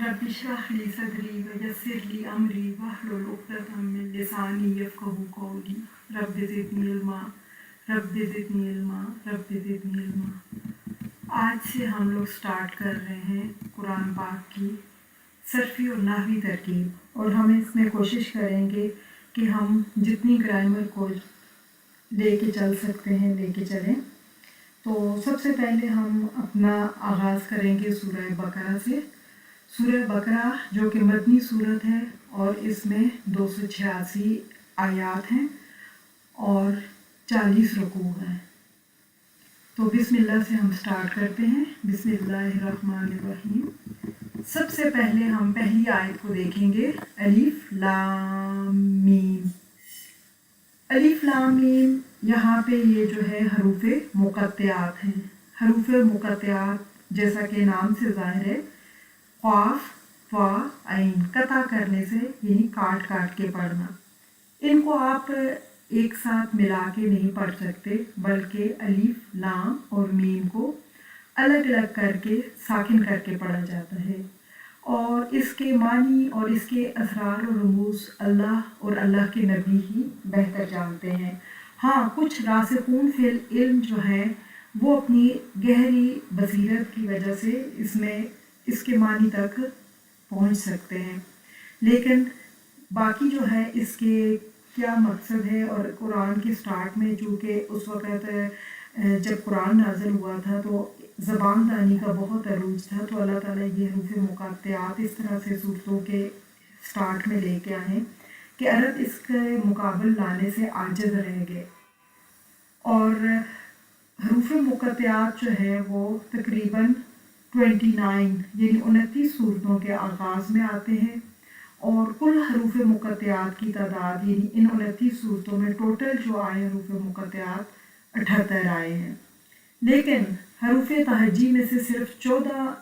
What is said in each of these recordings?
Rabbi इश्रह ली सदरी वयस्सिर ली अमरी वहलुल उक़दतम मिन लिसानी यफ़क़हू क़ौली rabbi ज़िदनी इल्मा rabbi ज़िदनी इल्मा rabbi ज़िदनी इल्मा। आज से हम लोग स्टार्ट कर रहे हैं कुरान पाक की सर्फ़ी और नहवी तरकीब, और हम इसमें कोशिश करेंगे कि हम जितनी ग्रामर को लेके चल सकते हैं लेके चलें। तो सबसे पहले हम अपना आगाज़ करेंगे सूरह बकरा से। सूरह बकरा जो कि मदनी सूरत है और इसमें 286 आयात हैं और 40 रुकू हैं। तो बिस्मिल्लाह से हम स्टार्ट करते हैं। बिस्मिल्लाहिर्रहमानिर्रहीम। सबसे पहले हम पहली आयत को देखेंगे, अलिफ लाम मीम। अलिफ लाम मीम, यहाँ पे ये जो है हरूफे मुक़त्तिआत हैं। हरूफे मुक़त्तिआत जैसा कि नाम से ज़ाहिर है, क़ाफ़ फ़ा ऐन कता करने से यानी काट काट के पढ़ना। इनको आप एक साथ मिला के नहीं पढ़ सकते, बल्कि अलिफ लाम और मीम को अलग अलग करके साकिन करके पढ़ा जाता है। और इसके मानी और इसके असरार और रमूज़ अल्लाह और अल्लाह के नबी ही बेहतर जानते हैं। हाँ, कुछ रासिखून फिल इल्म जो हैं वो अपनी गहरी बसीरत की वजह से इसके मानी तक पहुंच सकते हैं, लेकिन बाकी जो है इसके क्या मकसद है। और कुरान के स्टार्ट में चूँकि उस वक़्त जब कुरान नाज़िल हुआ था तो ज़बान दानी का बहुत अरूज था, तो अल्लाह ताला ये हरूफ़ मुक़त्तिआत इस तरह से सूरतों के स्टार्ट में लेके आए कि अरब इसके मुकाबल लाने से आजिज़ रह गए। और हरूफ़ मुक़त्तिआत जो है वो तकरीबन 29 यानी 29 सूरतों के आगाज़ में आते हैं, और कुल हरूफ़ मुक़त्तिआत की तादाद यानी इन 29 सूरतों में टोटल जो आए हरूफ़ मुक़त्तिआत 78 आए हैं। लेकिन हरूफ़ तहज्जी में से सिर्फ 14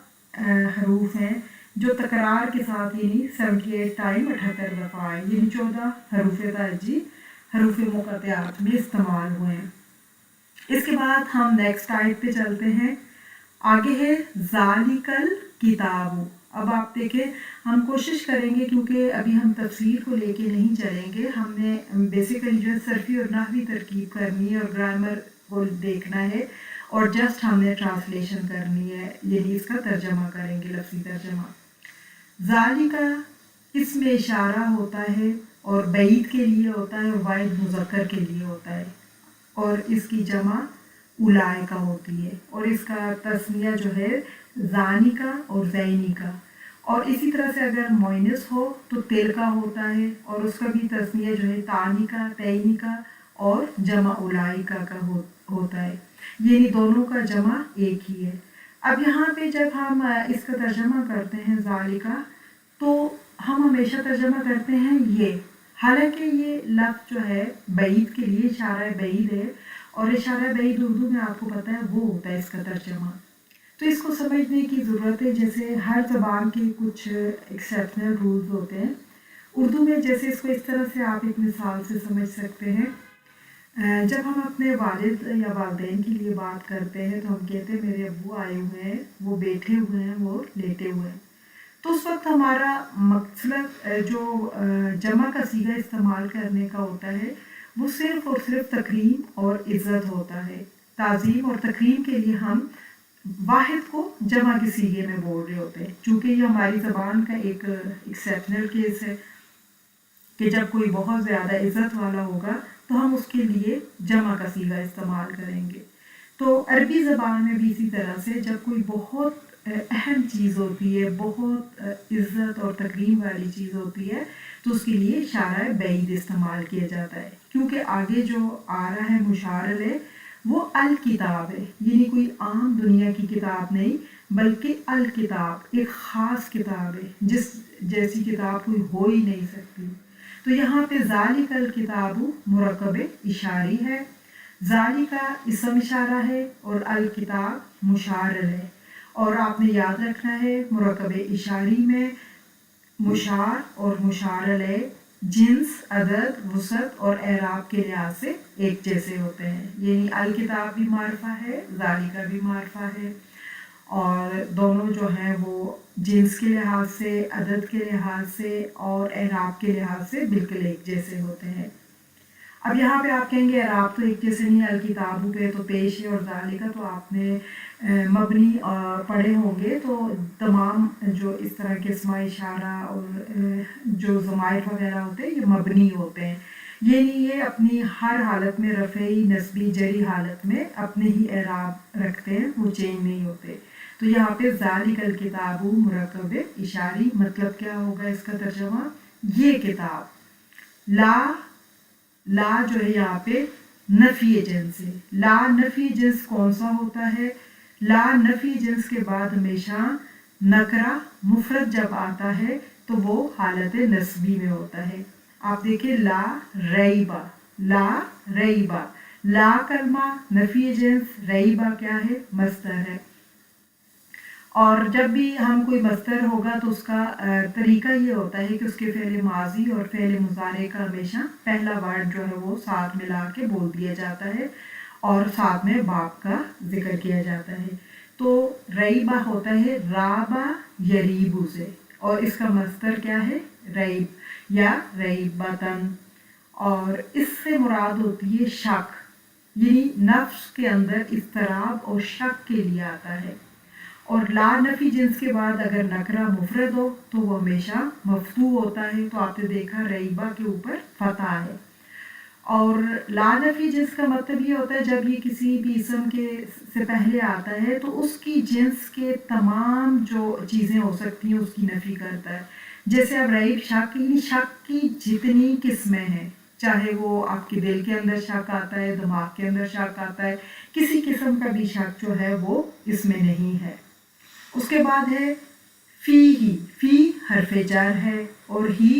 हरूफ हैं जो तकरार के साथ यानी 78 टाइम 78 दफ़ा आए, यानी 14 हरूफ़ तहज्जी हरूफ़ मुक़त्तिआत में इस्तेमाल हुए हैं। इसके बाद हम नेक्स्ट आयत पे चलते हैं। आगे है ज़ालिकल किताबु। अब आप देखें, हम कोशिश करेंगे क्योंकि अभी हम तफसीर को लेके नहीं चलेंगे, हमने बेसिकली जो है सर्फ़ी और नहवी तरकीब करनी है और ग्रामर को देखना है, और जस्ट हमने ट्रांसलेशन करनी है, यानी इसका तर्जमा करेंगे, लफ्ज़ी तर्जमा। ज़ालिका इसमें इशारा होता है और बईद के लिए होता है और वाहिद मुज़क्कर के लिए होता है, और इसकी जमा उलाइका होती है, और इसका तस्निया जो है ज़ानिका और ज़ैनिका। और इसी तरह से अगर मोइनस हो तो तिलका होता है, और उसका भी तस्निया जो है तानिका तैनिका और जमा उलाइका का होता है, यानी दोनों का जमा एक ही है। अब यहाँ पे जब हम इसका तर्जमा करते हैं ज़ालिका, तो हम हमेशा तर्जमा करते हैं ये, हालांकि ये लफ्ज़ जो है बईद के लिए इशारा बईद है, और इशारा बईद उर्दू में आपको पता है वो होता है इसका तर्जमा। तो इसको समझने की ज़रूरत है, जैसे हर ज़बान के कुछ एक्सेप्शनल रूल्स होते हैं। उर्दू में जैसे इसको इस तरह से आप एक मिसाल से समझ सकते हैं, जब हम अपने वालिद या वालिदैन के लिए बात करते हैं तो हम कहते हैं मेरे अब्बू आए हुए हैं, वो बैठे हुए हैं, वो लेटे हुए हैं। तो उस वक्त हमारा मकसद जो जमा का सीगा इस्तेमाल करने का होता है वो सिर्फ़ और सिर्फ तकरीम और इज़्ज़त होता है। ताज़ीम और तकरीम के लिए हम वाहिद को जमा के सीगे में बोल रहे होते हैं। चूँकि ये हमारी ज़बान का एक एक्सेप्शनल केस है कि जब कोई बहुत ज़्यादा इज़्ज़त वाला होगा तो हम उसके लिए जमा का सीगा इस्तेमाल करेंगे। तो अरबी ज़बान में भी इसी तरह से जब कोई बहुत अहम चीज़ होती है, बहुत इज़्ज़त और तकरीम वाली चीज़ होती है, तो उसके लिए इशारा बईद इस्तेमाल किया जाता है। क्योंकि आगे जो आ रहा है मुशारल है वो अल किताब है, यानी कोई आम दुनिया की किताब नहीं, बल्कि अल किताब एक ख़ास किताब है, जिस जैसी किताब कोई हो ही नहीं सकती। तो यहाँ पे ज़ालिकल किताबु मुरक्कब इशारी है, ज़ालिका इसम इशारा है और अल किताब मुशारल है। और आपने याद रखना है मुरक्कब इशारी में मुशार और मुशारल है जिन्स, अदद, वसत और एराब के लिहाज से एक जैसे होते हैं, यानी अल किताब भी मारफा है, ज़ालिका भी मारफा है। اور دونوں جو ہیں وہ جنس کے لحاظ سے، عدد کے لحاظ سے اور اعراب کے لحاظ سے بالکل ایک جیسے ہوتے ہیں۔ اب یہاں پہ آپ کہیں گے اعراب تو ایک جیسے نہیں، الکتابوں پہ تو پیش ہے اور ذالکہ تو آپ نے مبنی پڑھے ہوں گے، تو تمام جو اس طرح کے اسماء اشارہ اور جو ضمائر وغیرہ ہوتے ہیں یہ مبنی ہوتے ہیں، یہ نہیں یہ اپنی ہر حالت میں رفعی، نصبی، جری حالت میں اپنے ہی اعراب رکھتے ہیں، وہ چینج نہیں ہوتے۔ تو یہاں پہ ذالک الکتاب مرکب اشاری، مطلب کیا ہوگا اس کا ترجمہ؟ یہ کتاب۔ لا جو ہے یہاں پہ نفی جنس ہے۔ لا نفی جنس کون سا ہوتا ہے؟ لا نفی جنس کے بعد ہمیشہ نکرہ مفرد جب آتا ہے تو وہ حالت نسبی میں ہوتا ہے۔ آپ دیکھیں لا ریبہ، لا ریبہ، لا کلمہ نفی جنس، ریبہ کیا ہے؟ مصدر ہے۔ اور جب بھی ہم کوئی مصدر ہوگا تو اس کا طریقہ یہ ہوتا ہے کہ اس کے فعل ماضی اور فعل مضارع کا ہمیشہ پہلا ورڈ جو ہے وہ ساتھ ملا کے بول دیا جاتا ہے اور ساتھ میں باپ کا ذکر کیا جاتا ہے۔ تو ریبہ ہوتا ہے رابہ یریبو سے، اور اس کا مصدر کیا ہے؟ ریب یا ریبتن، اور اس سے مراد ہوتی ہے شک، یعنی نفس کے اندر اضطراب اور شک کے لیے آتا ہے۔ اور لا نفی جنس کے بعد اگر نکرہ مفرد ہو تو وہ ہمیشہ مفتوح ہوتا ہے، تو آپ نے دیکھا ریبہ کے اوپر فتح ہے۔ اور لا نفی جنس کا مطلب یہ ہوتا ہے جب یہ کسی بھی اسم کے سے پہلے آتا ہے تو اس کی جنس کے تمام جو چیزیں ہو سکتی ہیں اس کی نفی کرتا ہے۔ جیسے اب ریب شک، یعنی شک کی جتنی قسمیں ہیں، چاہے وہ آپ کے دل کے اندر شک آتا ہے، دماغ کے اندر شک آتا ہے، کسی قسم کا بھی شک جو ہے وہ اس میں نہیں ہے۔ اس کے بعد ہے فی ہی، فی حرف جر ہے اور ہی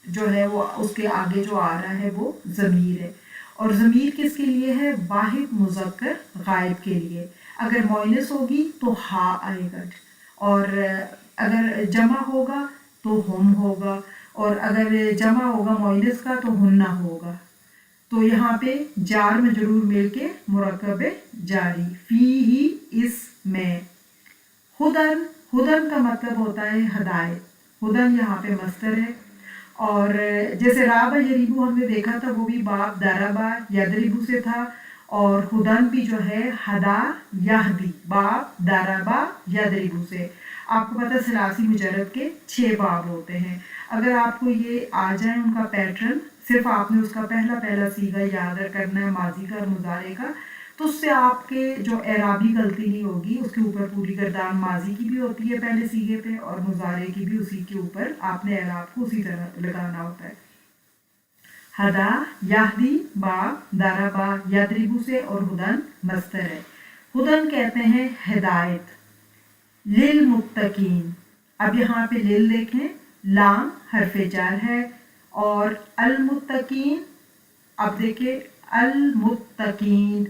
جو ہے وہ اس کے آگے جو آ رہا ہے وہ ضمیر ہے، اور ضمیر کس کے لیے ہے؟ واحد مذکر غائب کے لیے۔ اگر مؤنث ہوگی تو ہا آئے گا، اور اگر جمع ہوگا تو ہم ہوگا، اور اگر جمع ہوگا مؤنث کا تو ہنہ ہوگا۔ تو یہاں پہ جار مجرور مل کے مرکب جاری، فی ہی اس میں۔ ہدن، ہدن کا مطلب ہوتا ہے ہدایت، ہدن یہاں پہ مصدر ہے، اور جیسے رابہ یریبو ہم نے دیکھا تھا وہ بھی باب دربا یدربو سے تھا، اور ہدن بھی جو ہے ہدا یہدی، باب دربا یدربو سے۔ آپ کو پتہ ثلاثی مجرد کے 6 باب ہوتے ہیں، اگر آپ کو یہ آ جائیں ان کا پیٹرن، صرف آپ نے اس کا پہلا صیغہ یاد کرنا ہے، ماضی کا اور مضارع کا، تو اس سے آپ کے جو اعرابی غلطی نہیں ہوگی، اس کے اوپر پوری گردان ماضی کی بھی ہوتی ہے پہلے صیغے پہ، اور مضارع کی بھی اسی کے اوپر آپ نے اعراب کو اسی طرح لگانا ہوتا ہے۔ ہدا یہدی باب دربا یدربو سے، اور ہدن مصدر ہے۔ ہدن کہتے ہیں ہدایت۔ للمتقین، اب یہاں پہ لل دیکھیں، لام حرف جر ہے، اور المتقین، اب دیکھیں المتقین،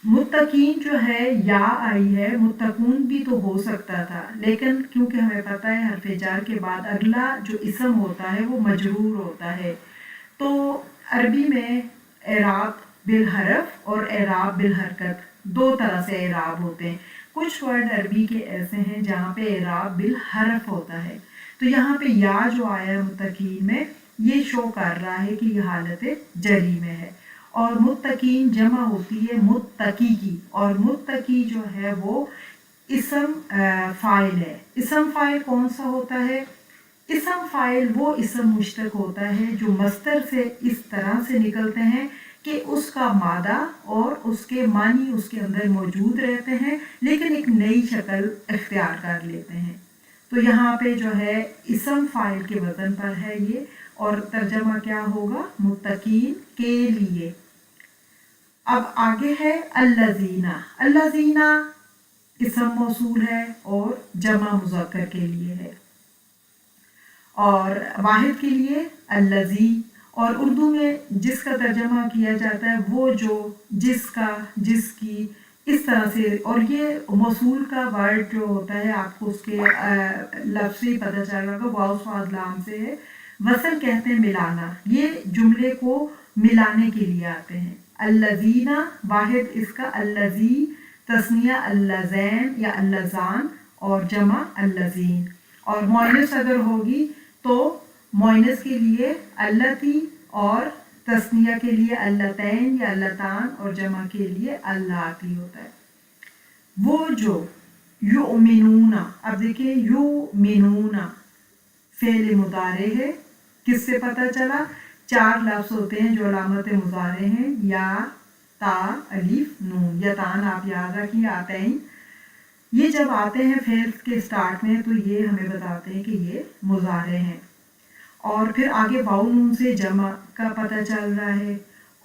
متقین جو ہے یا آئی ہے، متقون بھی تو ہو سکتا تھا، لیکن کیونکہ ہمیں پتہ ہے حرف جر کے بعد اگلا جو اسم ہوتا ہے وہ مجرور ہوتا ہے، تو عربی میں اعراب بالحرف اور اعراب بالحرکت دو طرح سے اعراب ہوتے ہیں۔ کچھ ورڈ عربی کے ایسے ہیں جہاں پہ اعراب بالحرف ہوتا ہے، تو یہاں پہ یا جو آیا ہے متقین میں، یہ شو کر رہا ہے کہ یہ حالت جری میں ہے، اور متقین جمع ہوتی ہے متقی کی، اور متقی جو ہے وہ اسم فاعل ہے۔ اسم فاعل کون سا ہوتا ہے؟ اسم فاعل وہ اسم مشتق ہوتا ہے جو مصدر سے اس طرح سے نکلتے ہیں کہ اس کا مادہ اور اس کے معنی اس کے اندر موجود رہتے ہیں، لیکن ایک نئی شکل اختیار کر لیتے ہیں۔ تو یہاں پہ جو ہے اسم فاعل کے وزن پر ہے یہ، اور ترجمہ کیا ہوگا؟ متقین کے لیے۔ اب آگے ہے الذین، الذین اسم موصول ہے اور جمع مذکر کے لیے ہے، اور واحد کے لیے الذی، اور اردو میں جس کا ترجمہ کیا جاتا ہے وہ جو، جس کا، جس کی، اس طرح سے، اور یہ موصول کا ورڈ جو ہوتا ہے آپ کو اس کے لفظ سے ہی پتہ چل رہا ہوگا، واو صاد لام سے ہے، وصل کہتے ہیں ملانا، یہ جملے کو ملانے کے لیے آتے ہیں۔ الذین واحد اس کا، الذی تسنیہ اللذین یا اللذان اور جمع اللذین. اور مؤنث اگر ہوگی تو مؤنث کے لیے اللتی اور تسنیہ کے لیے اللتین یا اللتان اور جمع کے لیے اللاتی ہوتا ہے. وہ جو یؤمنون، اب دیکھیں یؤمنون فعل مضارع ہے. کس سے پتہ چلا؟ 4 لفظ ہوتے ہیں جو علامت مضارع ہیں، یا، تا، الف، نون. یا تان آپ یاد رکھیں، آتین. یہ جب آتے ہیں فعل کے سٹارٹ میں تو یہ ہمیں بتاتے ہیں کہ یہ مضارع ہیں. اور پھر آگے واو نون سے جمع کا پتہ چل رہا ہے،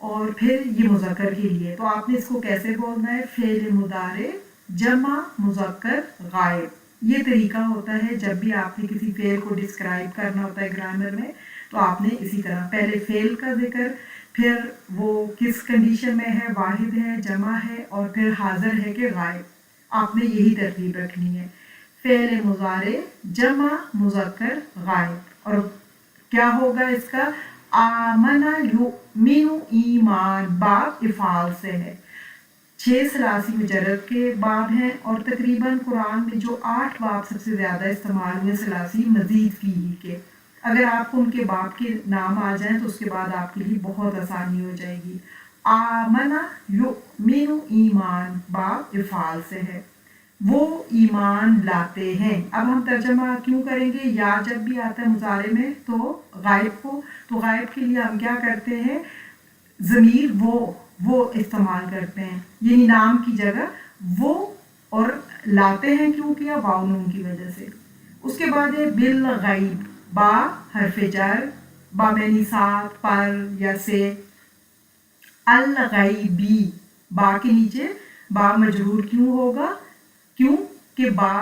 اور پھر یہ مذکر کے لیے. تو آپ نے اس کو کیسے بولنا ہے؟ فعل مضارع جمع مذکر غائب. یہ طریقہ ہوتا ہے جب بھی آپ نے کسی فعل کو ڈسکرائب کرنا ہوتا ہے گرامر میں، تو آپ نے اسی طرح پہلے فعل کا ذکر، پھر وہ کس کنڈیشن میں ہے، واحد ہے، جمع ہے، اور پھر حاضر ہے کہ غائب. آپ نے یہی ترتیب رکھنی ہے، فعل مضارع جمع مذکر غائب. اور کیا ہوگا اس کا؟ آمنہ یؤمنو ایمان، باب افعال سے ہے. 6 ثلاثی مجرد کے باب ہیں، اور تقریباً قرآن میں جو 8 باب سب سے زیادہ استعمال ہوئے ثلاثی مزید فی کے، اگر آپ کو ان کے باب کے نام آ جائیں تو اس کے بعد آپ کے لیے بہت آسانی ہو جائے گی. آمنہ یؤمنو ایمان، باب افعال سے ہے، وہ ایمان لاتے ہیں. اب ہم ترجمہ کیوں کریں گے؟ یا جب بھی آتا ہے مضارع میں تو غائب کو، تو غائب کے لیے ہم کیا کرتے ہیں؟ ضمیر وہ استعمال کرتے ہیں، یعنی نام کی جگہ وہ. اور لاتے ہیں کیوں کیا؟ واو نون کی وجہ سے. اس کے بعد ہے بالغیب، با حرف جر، با معنی ساتھ، پر یا سے. الغیبی، با کے نیچے با مجرور کیوں ہوگا؟ کیوں کہ با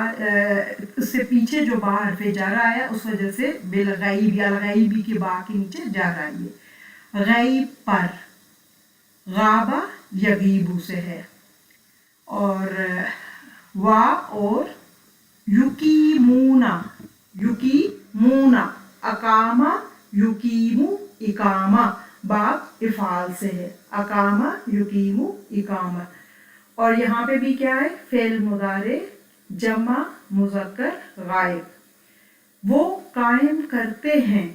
اس سے پیچھے جو با حرف جر آیا اس وجہ سے بالغیب یا الغیبی کے با کے نیچے جر آئی ہے. غیب پر، غابہ یغیبو سے ہے. اور وا اور یقیمونا، یقیمونا، اقامہ یقیمو اقامہ، باب افعال سے ہے، اقامہ یقیمو اقامہ. اور یہاں پہ بھی کیا ہے؟ فعل مضارع جمع مذکر غائب. وہ قائم کرتے ہیں،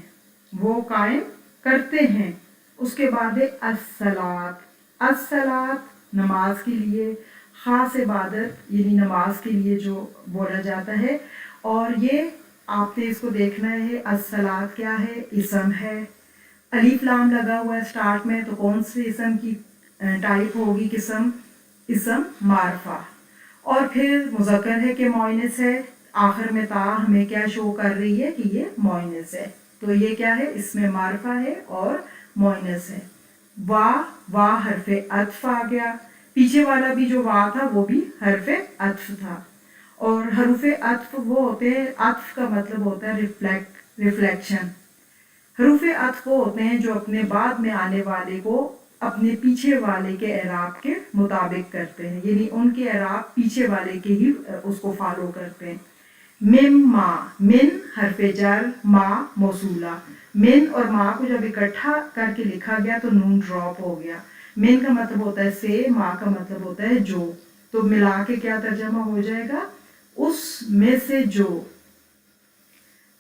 وہ قائم کرتے ہیں. اس کے بعد ہے الصلاۃ. الصلاۃ نماز کے لیے، خاص عبادت یعنی نماز کے لیے جو بولا جاتا ہے. اور یہ آپ نے اس کو دیکھنا ہے، الصلاۃ کیا ہے؟ اسم ہے. الف لام لگا ہوا ہے سٹارٹ میں، تو کون سے اسم کی ٹائپ ہوگی؟ قسم، اسم معرفہ. اور پھر مذکر ہے کہ مؤنث ہے، آخر میں تا ہمیں کیا شو کر رہی ہے کہ یہ مؤنث ہے. تو یہ کیا ہے؟ اس میں معرفہ ہے اور مؤنث ہے. وا حرف عطف آ گیا، پیچھے والا بھی جو وا تھا وہ بھی حرف عطف تھا. اور حروف عطف وہ ہوتے ہیں، عطف کا مطلب ہوتا ہے ریفلیکشن. حروف عطف وہ ہوتے ہیں جو اپنے بعد میں آنے والے کو اپنے پیچھے والے کے اعراب کے مطابق کرتے ہیں، یعنی ان کے اعراب پیچھے والے کے ہی اس کو فالو کرتے ہیں. مم ما، من حرف جر، ما موصولہ. من اور ما کو جب اکٹھا کر کے لکھا گیا تو نون ڈراپ ہو گیا. من کا مطلب ہوتا ہے سے، ما کا مطلب ہوتا ہے جو. تو ملا کے کیا ترجمہ ہو جائے گا؟ اس میں سے جو.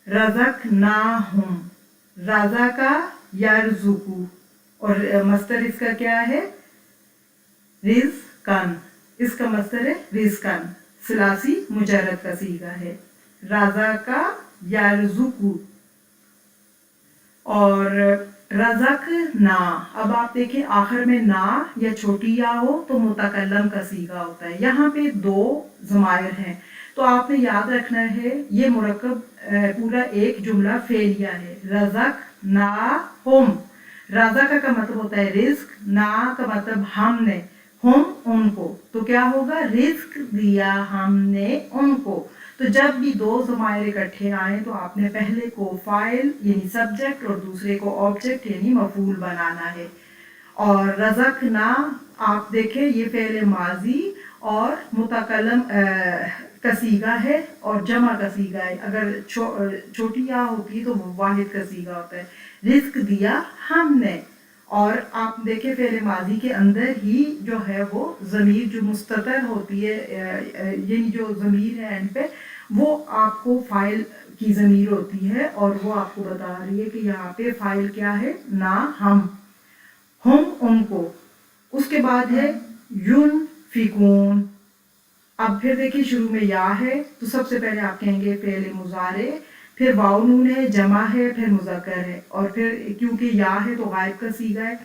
رزقناہم، رزق یرزقو، اور مصدر اس کا کیا ہے؟ رزقن. اس کا مصدر ہے رزقن، ثلاثی مجرد کا صیغہ ہے. رزق یرزقو. اور رزق نا، اب آپ دیکھیں آخر میں نا یا چھوٹی یا ہو تو متکلم کا صیغہ ہوتا ہے. یہاں پہ 2 ضمائر ہیں تو آپ نے یاد رکھنا ہے یہ مرکب پورا ایک جملہ فعلیہ ہے. رزق نا ہم، رزق کا مطلب ہوتا ہے رزق، نا کا مطلب ہم نے، ہم ان کو. تو کیا ہوگا؟ رزق دیا ہم نے ان کو. تو جب بھی 2 ضمائر اکٹھے آئیں تو آپ نے پہلے کو فاعل یعنی سبجیکٹ اور دوسرے کو آبجیکٹ یعنی مفعول بنانا ہے. اور رزقنا آپ دیکھیں یہ فعل ماضی اور متکلم کا صیغہ ہے اور جمع کا صیغہ ہے. اگر چھوٹی یا ہوتی تو وہ واحد کا صیغہ ہوتا ہے. رزق دیا ہم نے और आप देखें फ़ेल माजी के अंदर ही जो है वो ज़मीर जो मुस्ततर होती है, यानी जो ज़मीर है एंड पे, वो आपको फ़ाइल की ज़मीर होती है और वो आपको बता रही है कि यहाँ पे फ़ाइल क्या है, ना हम उनको। उसके बाद है युन फिकून। अब फिर देखिए शुरू में या है तो सबसे पहले आप कहेंगे फ़ेल मुज़ारे, फिर वाव नून है, जमा है, फिर मुज़क्कर है, और फिर क्योंकि या है तो गायब का सीगा है,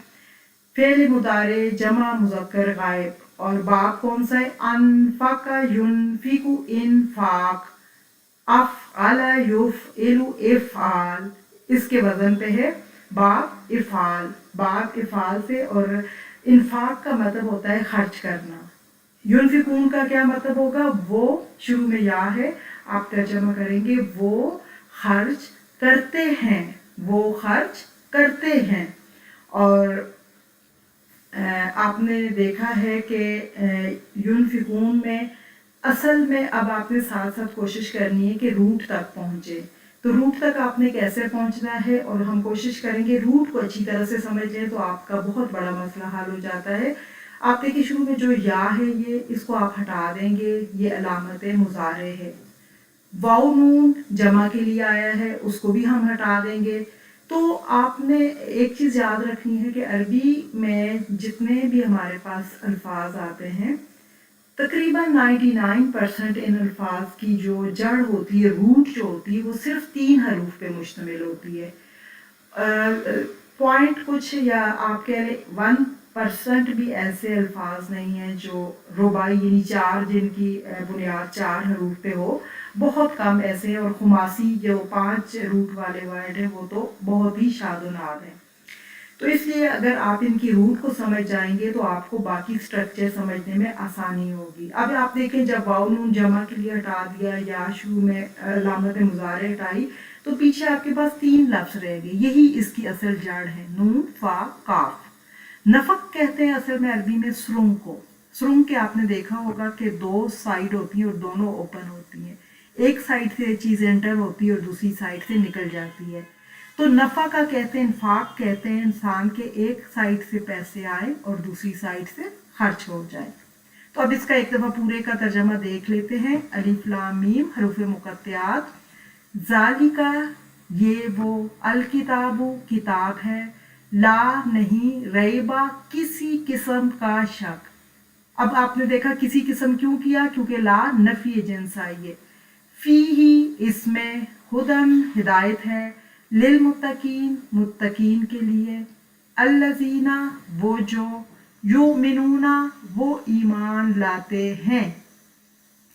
फ़ेल मुदारे जमा मुज़क्कर गायब। और बाब कौन सा है, अनफाका युनफिकु इनफाक, अफ़अला युफ़इलु इफ़आल, इसके वजन पे है बाब इफ़ाल, बाब इफ़ाल से। और इन्फाक का मतलब होता है खर्च करना। युनफिकून का क्या मतलब होगा, वो शुरू में या है, आप तर्जमा करेंगे वो खर्च करते हैं, वो खर्च करते हैं। और आपने देखा है कि युनफिकून में असल में अब आपने साथ साथ कोशिश करनी है कि रूट तक पहुँचे। तो रूट तक आपने कैसे पहुँचना है, और हम कोशिश करेंगे रूट को अच्छी तरह से समझ लें तो आपका बहुत बड़ा मसला हल हो जाता है। आप देखिए शुरू में जो या है ये, इसको आप हटा देंगे, ये अलामत मुज़ारे है। वाव नून जमा के लिए आया है, उसको भी हम हटा देंगे। तो आपने एक चीज़ याद रखनी है कि अरबी में जितने भी हमारे पास अल्फाज आते हैं, तकरीबन 99% इन अल्फाज की जो जड़ होती है, रूट जो होती है, वो सिर्फ 3 हरूफ पे मुश्तमिल होती है। पॉइंट कुछ या आप कह रहे 1% भी ऐसे अल्फाज नहीं हैं जो रुबाई यानी 4 जिनकी बुनियाद 4 हरूफ पे हो, बहुत कम ऐसे हैं। और खुमासी जो 5 रूट वाले वर्ड हैं वो तो बहुत ही शादुनाद हैं। तो इसलिए अगर आप इनकी रूट को समझ जाएंगे तो आपको बाकी स्ट्रक्चर समझने में आसानी होगी। अब आप देखें जब वाव नून जमा के लिए हटा दिया या शुरू में अलामत मुज़ारे हटाई, तो पीछे आपके पास 3 लफ्ज़ रह गए। यही इसकी असल जड़ है, नून फा काफ। नफक कहते हैं असल में अरबी में सुरुंग को। सुरुंग के आपने देखा होगा कि 2 साइड होती हैं और दोनों ओपन होती हैं। एक साइड से चीज़ एंटर होती है और दूसरी साइड से निकल जाती है। तो नफ़ा का कहते हैं, इन्फाक कहते हैं इंसान के एक साइड से पैसे आए और दूसरी साइड से खर्च हो जाए। तो अब इसका एक दफ़ा पूरे का तर्जमा देख लेते हैं। अलिफ लाम मीम हरूफ मुक़त्तियात, ज़ालिका ये वो, अल किताबु किताब है, ला नहीं, रैबा किसी किस्म का शक। अब आपने देखा किसी किस्म क्यों किया, क्योंकि ला नफी जिन्स आई है। फी ही इसमें, हुदन हिदायत है, लिल मुत्तकीन मुत्तकीन के लिए, अल्लज़ीना वो जो, युमिनूना वो ईमान लाते हैं,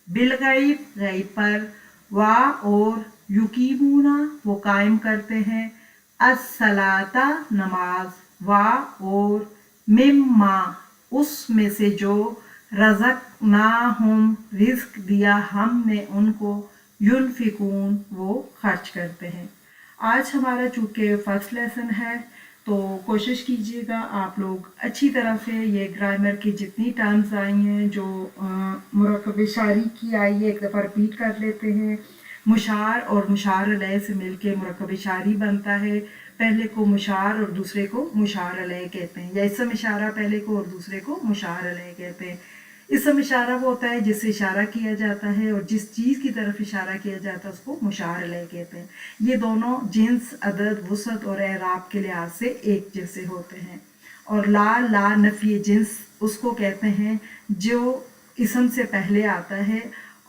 बिलगैब गैब पर, वा और, युकीमूना वो कायम करते हैं, अस्सलाता नमाज, वा और, मिम्मा उसमें से जो, रज़क़नाहुम रिज़्क दिया हमने उनको, युनफिकून वो खर्च करते हैं। आज हमारा चूँकि फर्स्ट लेसन है तो कोशिश कीजिएगा आप लोग अच्छी तरह से ये ग्रामर की जितनी टर्म्स आई हैं जो मुरक्कब शारी की आई है, एक दफ़ा रिपीट कर लेते हैं। मुशार और मुशार अलैह से मिलके मुरक्कब शारी बनता है। पहले को मुशार और दूसरे को मुशार अलैह कहते हैं, या इसम इशारा पहले को और दूसरे को मुशार अलैह कहते हैं। इसम इशारा वो होता है जिससे इशारा किया जाता है, और जिस चीज़ की तरफ इशारा किया जाता है उसको मुशार अलैह कहते हैं। ये दोनों जिन्स, अदद, वसअत और एराब के लिहाज से एक जैसे होते हैं। और ला नफी जिन्स उसको कहते हैं जो इसम से पहले आता है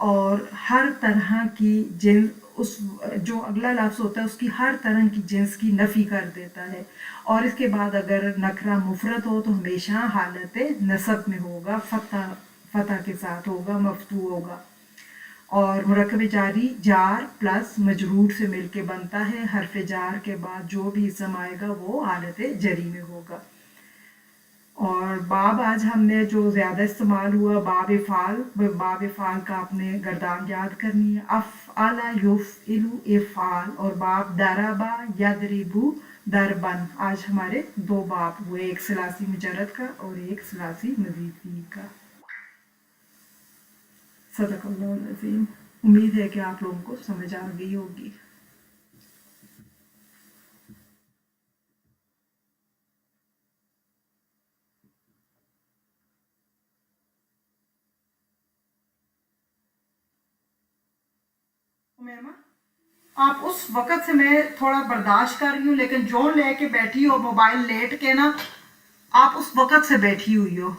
और हर तरह की जिन्स, उस जो अगला लफ्ज़ होता है उसकी हर तरह की जिन्स की नफ़ी कर देता है। और इसके बाद अगर नकरा मुफरत हो तो हमेशा हालत नसब में होगा, फतह के साथ होगा, मफ्तू होगा। और मुरक्कब जारी जार प्लस मजरूर से मिलके बनता है। हरफ जार के बाद जो भी इसम आएगा वो हालत जरी में होगा। और बाब आज हमने जो ज़्यादा इस्तेमाल हुआ बाब फ़ाल, बाब फ़ाल का आपने गर्दान याद करनी है, अफ़अला युफ़इलु इफ़ाल। और बाब दरबा यदरिबु दरबन। आज हमारे 2 बाब हुए, एक सलासी मुजर्रद का और एक सलासी मज़ीद फील का। सदक़ल्लाहुल अज़ीम। उम्मीद है कि आप लोगों को समझ आ गई होगी। उमैमा, आप उस वक्त से मैं थोड़ा बर्दाश्त कर रही हूँ, लेकिन जो लेके बैठी हो मोबाइल लेट के ना, आप उस वक्त से बैठी हुई हो.